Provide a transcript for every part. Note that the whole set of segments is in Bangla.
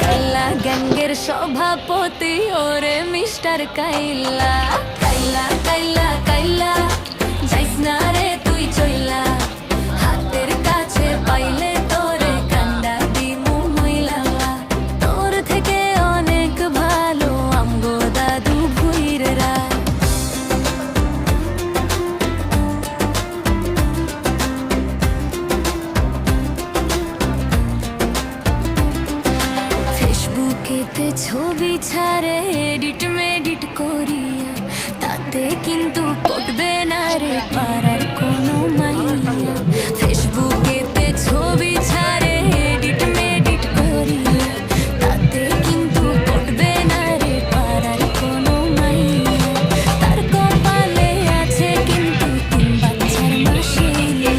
কাইলা গ্যাংয়ের সভাপতি ওরে মিস্টার কাইলা। কাইলা কাইলা কাইলা যাইস না রে তুই চইলা, হাতের কাছে পাইলে তোরে কান্দা দিমু হইলা। তোর থেকে অনেক ভালো আমগো দাদু ভুইররা। ফেসবুকেতে ছবি ছাড়ে এডিট মেডিট করিয়া, তাতে কিন্তু পটবে না রে পাড়ার কোনো মাইয়া। ফেসবুকেতে ছবি ছাড়ে এডিট মেডিট করিয়া, তাতে কিন্তু পটবে না রে পাড়ার কোনো মাইয়া। তার কপালে আছে কিন্তু 3 বাচ্চার মাসিয়া।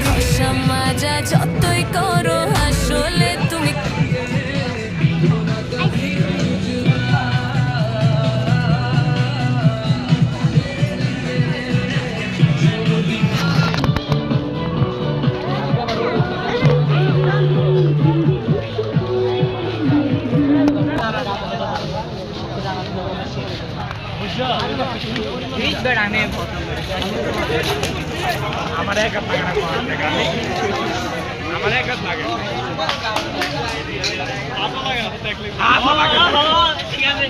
ঘষা মাজা যতই করো আসলে তুমি আমার এক হাত লাগে না, আমার এক হাত লাগে ঠিক আছে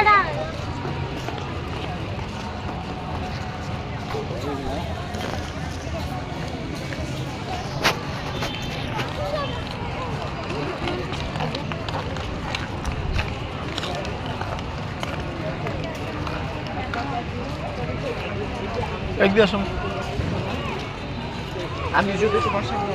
না এক দিয়ে আসুন। আমি যদি তোমার সঙ্গে